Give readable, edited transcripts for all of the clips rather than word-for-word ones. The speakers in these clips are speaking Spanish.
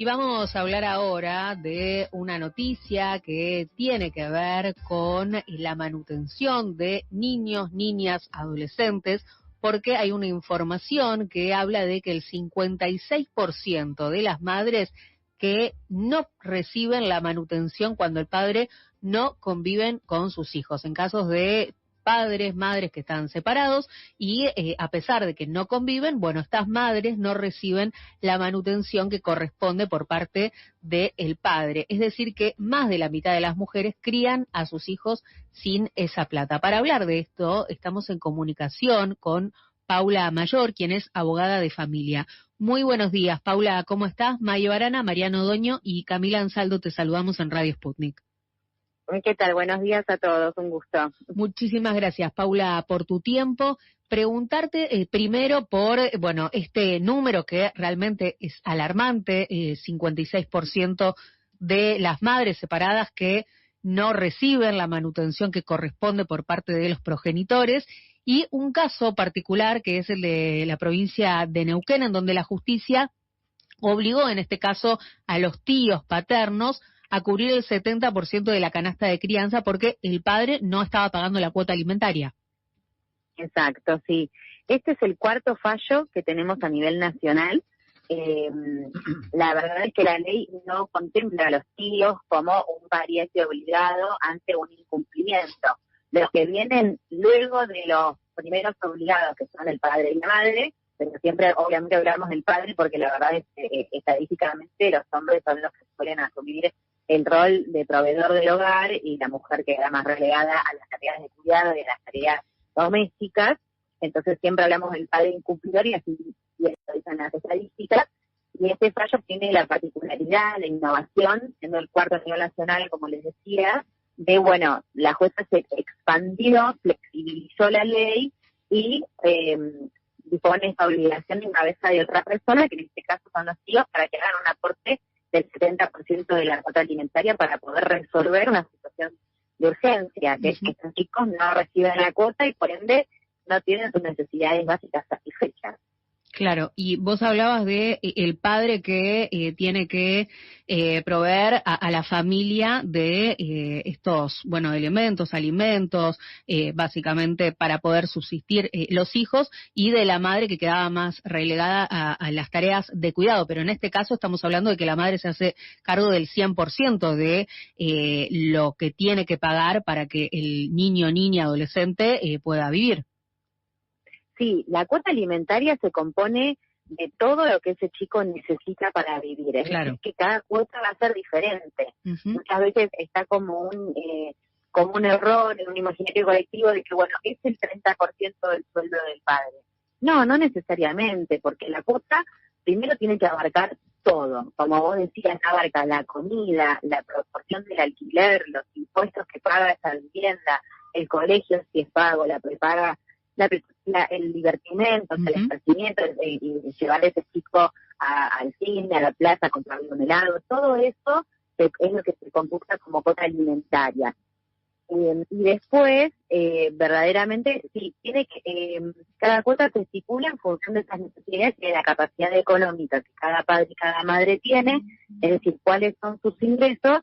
Y vamos a hablar ahora de una noticia que tiene que ver con la manutención de niños, niñas, adolescentes, porque hay una información que habla de que el 56% de las madres que no reciben la manutención cuando el padre no conviven con sus hijos. En casos de padres, madres que están separados y a pesar de que no conviven, bueno, estas madres no reciben la manutención que corresponde por parte del padre. Es decir, que más de la mitad de las mujeres crían a sus hijos sin esa plata. Para hablar de esto, estamos en comunicación con Paula Mayor, quien es abogada de familia. Muy buenos días, Paula, ¿cómo estás? Mayo Arana, Mariano Odoño y Camila Ansaldo, te saludamos en Radio Sputnik. ¿Qué tal? Buenos días a todos, un gusto. Muchísimas gracias, Paula, por tu tiempo. Preguntarte primero por, este número que realmente es alarmante, 56% de las madres separadas que no reciben la manutención que corresponde por parte de los progenitores, y un caso particular que es el de la provincia de Neuquén, en donde la justicia obligó, en este caso, a los tíos paternos a cubrir el 70% de la canasta de crianza porque el padre no estaba pagando la cuota alimentaria. Exacto, sí. Este es el cuarto fallo que tenemos a nivel nacional. La verdad es que la ley no contempla a los tíos como un pariente obligado ante un incumplimiento. Los que vienen luego de los primeros obligados, que son el padre y la madre, pero siempre obviamente hablamos del padre porque la verdad es que estadísticamente los hombres son los que suelen asumir el rol de proveedor del hogar y la mujer queda más relegada a las tareas de cuidado y a las tareas domésticas. Entonces siempre hablamos del padre incumplidor y así lo dicen las estadísticas. Y este fallo tiene la particularidad, la innovación, siendo el cuarto a nivel nacional, como les decía, de, bueno, la jueza se expandió, flexibilizó la ley y dispone esta obligación en cabeza de otra persona, que en este caso son los tíos, para que hagan un aporte del 70% de la cuota alimentaria para poder resolver una situación de urgencia, que es que estos chicos no reciben la cuota y por ende no tienen sus necesidades básicas satisfechas. Claro, y vos hablabas de el padre que tiene que proveer a la familia de estos, elementos, alimentos, básicamente para poder subsistir los hijos, y de la madre que quedaba más relegada a las tareas de cuidado. Pero en este caso estamos hablando de que la madre se hace cargo del 100% de lo que tiene que pagar para que el niño, niña, adolescente pueda vivir. Sí, la cuota alimentaria se compone de todo lo que ese chico necesita para vivir. Es decir, que cada cuota va a ser diferente. Muchas veces está como un error en un imaginario colectivo de que, es el 30% del sueldo del padre. No, no necesariamente, porque la cuota primero tiene que abarcar todo. Como vos decías, abarca la comida, la proporción del alquiler, los impuestos que paga esa vivienda, el colegio si es pago, la prepaga, el divertimento, el esparcimiento, y llevar a ese chico al cine, a la plaza, a comprarle un helado, todo eso es lo que se computa como cuota alimentaria. Y después, verdaderamente, sí, tiene que cada cuota se estipula en función de esas necesidades y de la capacidad económica que cada padre y cada madre tiene, es decir, cuáles son sus ingresos,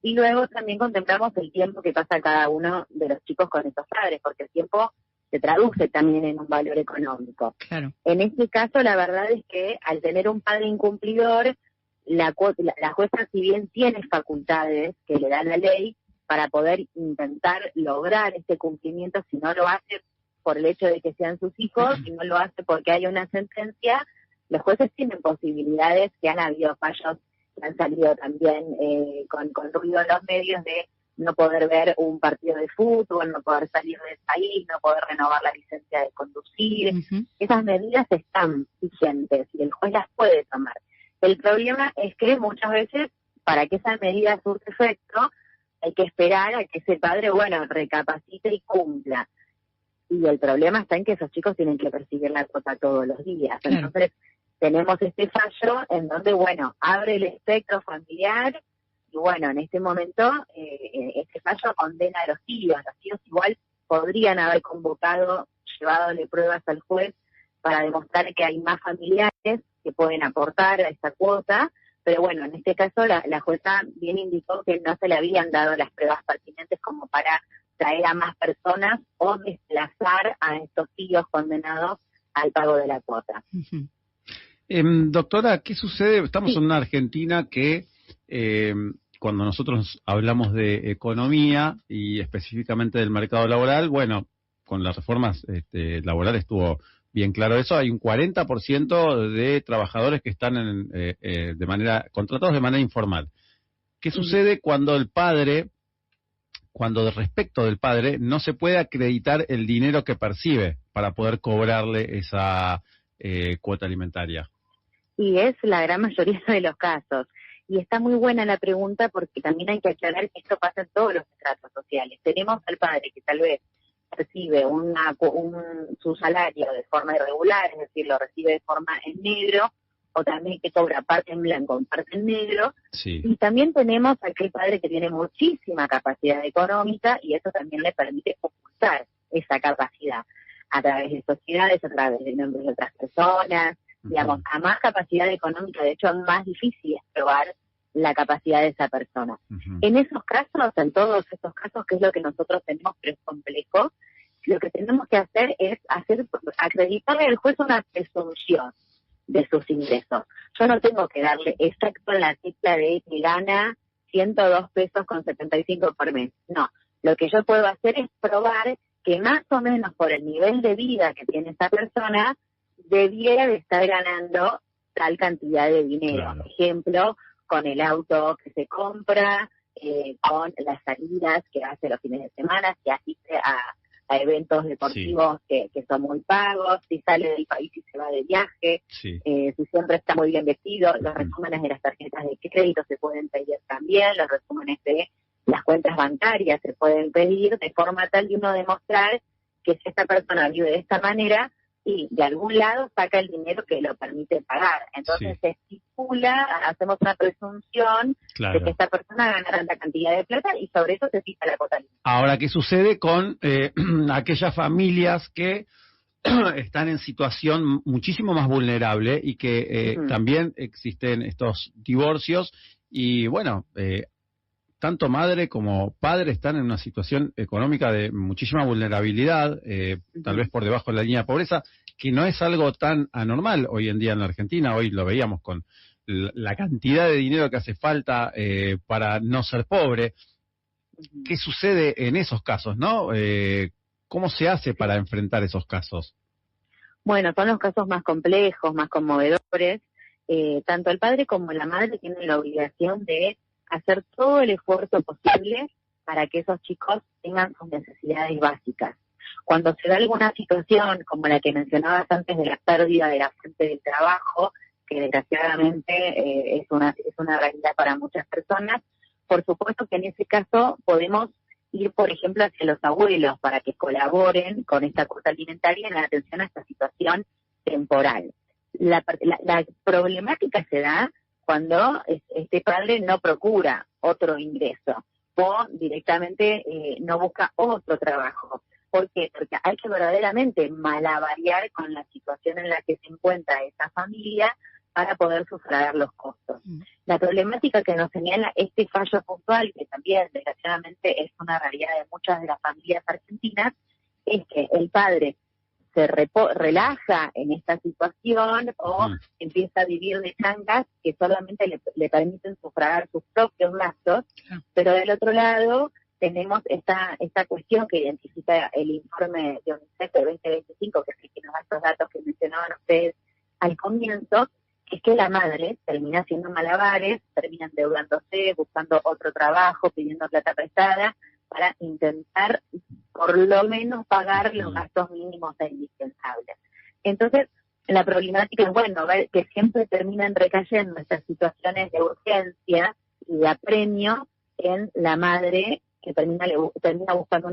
y luego también contemplamos el tiempo que pasa cada uno de los chicos con esos padres, porque el tiempo se traduce también en un valor económico. Claro. En este caso, la verdad es que al tener un padre incumplidor, la jueza, si bien tiene facultades que le da la ley para poder intentar lograr este cumplimiento, si no lo hace por el hecho de que sean sus hijos, si no lo hace porque hay una sentencia, los jueces tienen posibilidades, que han habido fallos que han salido también con ruido en los medios, de no poder ver un partido de fútbol, no poder salir del país, no poder renovar la licencia de conducir. Esas medidas están vigentes y el juez las puede tomar. El problema es que muchas veces, para que esa medida surte efecto, hay que esperar a que ese padre, recapacite y cumpla. Y el problema está en que esos chicos tienen que percibir la cuota todos los días. Entonces, tenemos este fallo en donde, abre el espectro familiar. Y en este momento, este fallo condena a los tíos. Los tíos igual podrían haber llevadole pruebas al juez para demostrar que hay más familiares que pueden aportar a esta cuota, pero bueno, en este caso la jueza bien indicó que no se le habían dado las pruebas pertinentes como para traer a más personas o desplazar a estos tíos condenados al pago de la cuota. Uh-huh. Doctora, ¿qué sucede? Estamos en una Argentina que cuando nosotros hablamos de economía y específicamente del mercado laboral, bueno, con las reformas laborales estuvo bien claro eso, hay un 40% de trabajadores que están contratados de manera informal. ¿Qué sucede cuando respecto del padre no se puede acreditar el dinero que percibe para poder cobrarle esa cuota alimentaria? Y es la gran mayoría de los casos. Y está muy buena la pregunta porque también hay que aclarar que esto pasa en todos los estratos sociales. Tenemos al padre que tal vez recibe su salario de forma irregular, es decir, lo recibe de forma en negro, o también que cobra parte en blanco y parte en negro. Sí. Y también tenemos a aquel padre que tiene muchísima capacidad económica y eso también le permite ocultar esa capacidad a través de sociedades, a través de nombres de otras personas, digamos, a más capacidad económica, de hecho es más difícil es probar la capacidad de esa persona. En esos casos, en todos estos casos, que es lo que nosotros tenemos, pero es complejo, lo que tenemos que hacer es acreditarle al juez una presunción de sus ingresos. Yo no tengo que darle exacto la cifra de que gana 102 pesos con 75 por mes. No, lo que yo puedo hacer es probar que más o menos por el nivel de vida que tiene esa persona, debiera de estar ganando tal cantidad de dinero. Claro. Por ejemplo, con el auto que se compra, con las salidas que hace los fines de semana, si asiste a eventos deportivos que son muy pagos, si sale del país y se va de viaje, si siempre está muy bien vestido. Los resúmenes de las tarjetas de crédito se pueden pedir también, los resúmenes de las cuentas bancarias se pueden pedir, de forma tal de uno demostrar que si esta persona vive de esta manera y de algún lado saca el dinero que lo permite pagar. Entonces se estipula, hacemos una presunción de que esta persona gana tanta cantidad de plata y sobre eso se fija la cuota. Ahora, ¿qué sucede con aquellas familias que están en situación muchísimo más vulnerable y que también existen estos divorcios y bueno, tanto madre como padre están en una situación económica de muchísima vulnerabilidad, tal vez por debajo de la línea de pobreza, que no es algo tan anormal hoy en día en la Argentina. Hoy lo veíamos con la cantidad de dinero que hace falta para no ser pobre. ¿Qué sucede en esos casos, no? ¿Cómo se hace para enfrentar esos casos? Bueno, son los casos más complejos, más conmovedores. Tanto el padre como la madre tienen la obligación de hacer todo el esfuerzo posible para que esos chicos tengan sus necesidades básicas. Cuando se da alguna situación como la que mencionabas antes de la pérdida de la fuente del trabajo, que desgraciadamente es una realidad para muchas personas, por supuesto que en ese caso podemos ir, por ejemplo, hacia los abuelos para que colaboren con esta cuota alimentaria en la atención a esta situación temporal. La problemática se da cuando este padre no procura otro ingreso o directamente no busca otro trabajo. ¿Por qué? Porque hay que verdaderamente malabarear con la situación en la que se encuentra esa familia para poder sufragar los costos. La problemática que nos señala este fallo puntual, que también desgraciadamente es una realidad de muchas de las familias argentinas, es que el padre se relaja en esta situación o empieza a vivir de changas que solamente le permiten sufragar sus propios gastos, pero del otro lado tenemos esta cuestión que identifica el informe de UNICEF de 2025, que es el que nos da estos datos que mencionaban ustedes al comienzo, que es que la madre termina haciendo malabares, termina endeudándose, buscando otro trabajo, pidiendo plata prestada, para intentar por lo menos pagar los gastos mínimos e indispensables. Entonces, la problemática es, bueno, ver que siempre terminan recayendo estas situaciones de urgencia y de apremio en la madre que termina buscando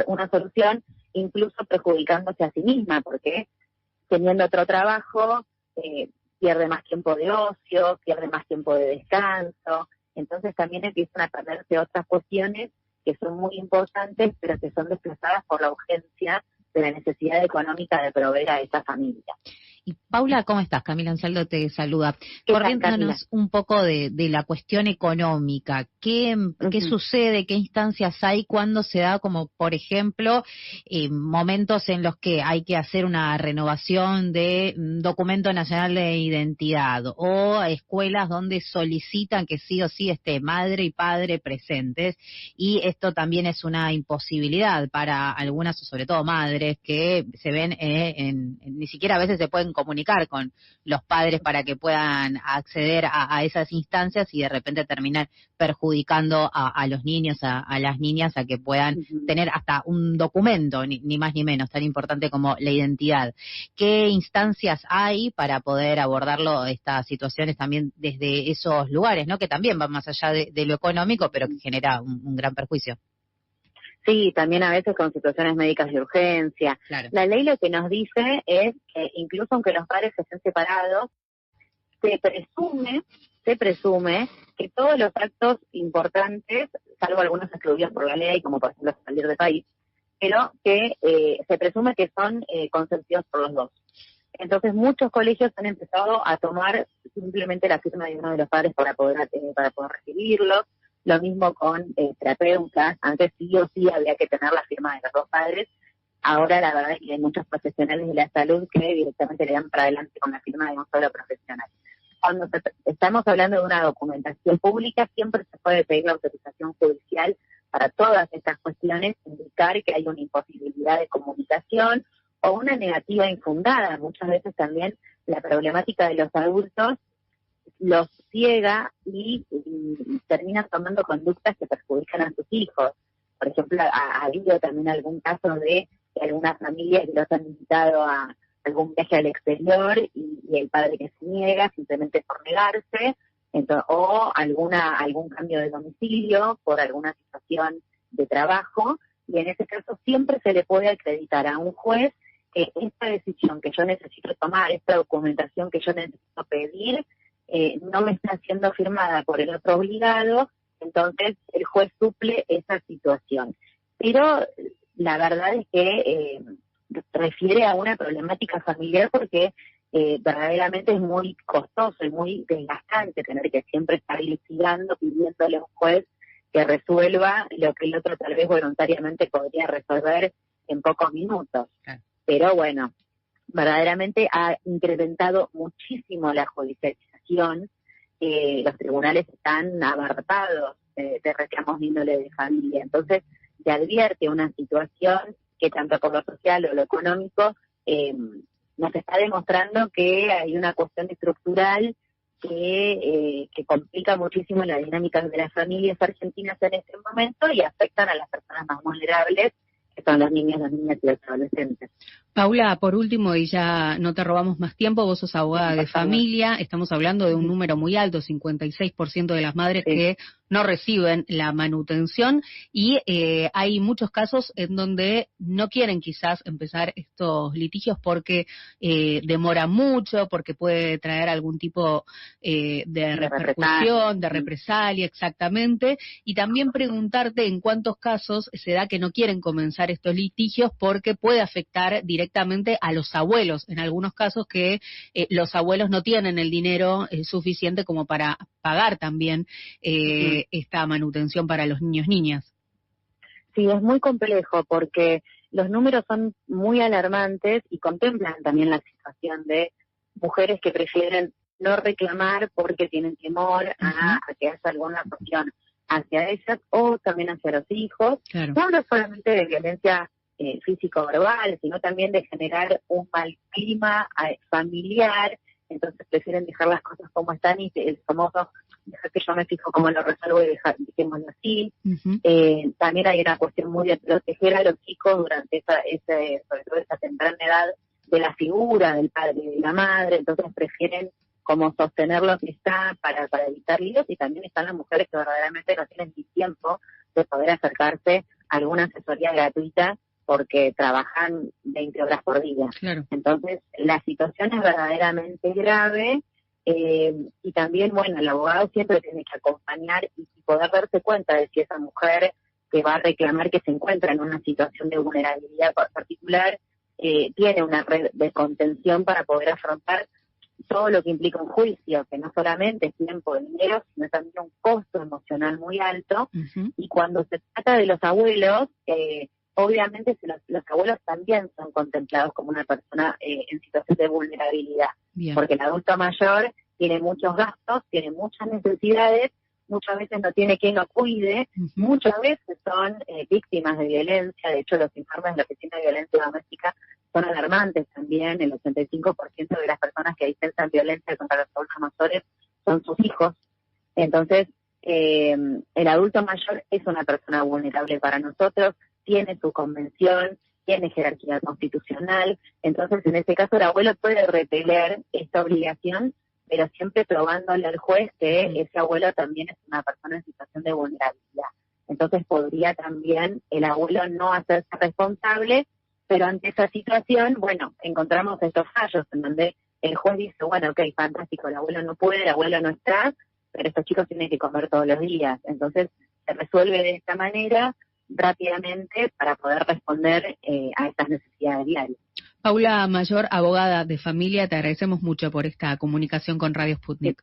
una solución, incluso perjudicándose a sí misma, porque teniendo otro trabajo, pierde más tiempo de ocio, pierde más tiempo de descanso, entonces también empiezan a perderse otras cuestiones que son muy importantes, pero que son desplazadas por la urgencia de la necesidad económica de proveer a esa familia. Y Paula, ¿cómo estás? Camila Ansaldo te saluda. ¿Qué tal, Corriéndonos un poco de la cuestión económica, ¿qué sucede, qué instancias hay cuando se da, como por ejemplo, momentos en los que hay que hacer una renovación de documento nacional de identidad, o escuelas donde solicitan que sí o sí esté madre y padre presentes, y esto también es una imposibilidad para algunas, sobre todo madres, que se ven ni siquiera a veces se pueden comunicar con los padres para que puedan acceder a esas instancias, y de repente terminan perjudicando a los niños, a las niñas, a que puedan tener hasta un documento, ni más ni menos, tan importante como la identidad. ¿Qué instancias hay para poder abordarlo, estas situaciones también desde esos lugares, ¿no? Que también van más allá de lo económico, pero que genera un gran perjuicio? Sí, también a veces con situaciones médicas de urgencia. Claro. La ley lo que nos dice es que incluso aunque los padres estén separados, se presume que todos los actos importantes, salvo algunos excluidos por la ley, como por ejemplo salir del país, pero que se presume que son consentidos por los dos. Entonces muchos colegios han empezado a tomar simplemente la firma de uno de los padres para poder recibirlo. Lo mismo con terapeutas. Antes sí o sí había que tener la firma de los dos padres. Ahora la verdad es que hay muchos profesionales de la salud que directamente le dan para adelante con la firma de un solo profesional. Cuando estamos hablando de una documentación pública, siempre se puede pedir la autorización judicial para todas estas cuestiones, indicar que hay una imposibilidad de comunicación o una negativa infundada. Muchas veces también la problemática de los adultos los ciega y terminan tomando conductas que perjudican a sus hijos. Por ejemplo, ha habido también algún caso de algunas familias que los han invitado a algún viaje al exterior y el padre que se niega simplemente por negarse, o algún cambio de domicilio por alguna situación de trabajo, y en ese caso siempre se le puede acreditar a un juez que esta decisión que yo necesito tomar, esta documentación que yo necesito pedir, no me está siendo firmada por el otro obligado, entonces el juez suple esa situación. Pero la verdad es que refiere a una problemática familiar porque verdaderamente es muy costoso y muy desgastante tener que siempre estar litigando, pidiéndole a un juez que resuelva lo que el otro tal vez voluntariamente podría resolver en pocos minutos. Pero bueno, verdaderamente ha incrementado muchísimo la judicialización. Los tribunales están abarrotados de reclamos de índole de familia. Entonces, se advierte una situación que tanto por lo social o lo económico nos está demostrando que hay una cuestión estructural que complica muchísimo la dinámica de las familias argentinas en este momento y afectan a las personas más vulnerables, que son los niños, las niñas y los adolescentes. Paula, por último, y ya no te robamos más tiempo, vos sos abogada de familia, estamos hablando de un número muy alto, 56% de las madres que no reciben la manutención, y hay muchos casos en donde no quieren quizás empezar estos litigios porque demora mucho, porque puede traer algún tipo de repercusión, de represalia, exactamente, y también preguntarte en cuántos casos se da que no quieren comenzar estos litigios porque puede afectar directamente a los abuelos, en algunos casos que los abuelos no tienen el dinero suficiente como para pagar también esta manutención para los niñas. Sí, es muy complejo porque los números son muy alarmantes y contemplan también la situación de mujeres que prefieren no reclamar porque tienen temor a que haya alguna cuestión hacia ellas o también hacia los hijos. Claro. No hablo solamente de violencia físico-verbal, sino también de generar un mal clima familiar. Entonces prefieren dejar las cosas como están y el famoso dejar que yo me fijo cómo lo resuelvo y dejémoslo así. También hay una cuestión muy de proteger a los chicos durante sobre todo esa temprana edad de la figura del padre y de la madre, entonces prefieren como sostener lo que está para evitar líos, y también están las mujeres que verdaderamente no tienen ni tiempo de poder acercarse a alguna asesoría gratuita porque trabajan 20 horas por día. Claro. Entonces, la situación es verdaderamente grave y también, bueno, el abogado siempre tiene que acompañar y poder darse cuenta de si esa mujer que va a reclamar que se encuentra en una situación de vulnerabilidad particular tiene una red de contención para poder afrontar todo lo que implica un juicio, que no solamente es tiempo de dinero, sino también un costo emocional muy alto. Y cuando se trata de los abuelos, obviamente los abuelos también son contemplados como una persona en situación de vulnerabilidad. Bien. Porque el adulto mayor tiene muchos gastos, tiene muchas necesidades, muchas veces no tiene quien lo cuide, muchas veces son víctimas de violencia. De hecho, los informes de la Oficina de Violencia Doméstica son alarmantes también. El 85% de las personas que dispensan violencia contra los adultos mayores son sus hijos. Entonces, el adulto mayor es una persona vulnerable para nosotros, tiene su convención, tiene jerarquía constitucional. Entonces, en este caso, el abuelo puede repeler esta obligación, pero siempre probándole al juez que ese abuelo también es una persona en situación de vulnerabilidad. Entonces, podría también el abuelo no hacerse responsable, pero ante esa situación, bueno, encontramos estos fallos en donde el juez dice, bueno, ok, fantástico, el abuelo no puede, el abuelo no está, pero estos chicos tienen que comer todos los días. Entonces, se resuelve de esta manera rápidamente para poder responder a estas necesidades diarias. Paula Mayor, abogada de familia, te agradecemos mucho por esta comunicación con Radio Sputnik.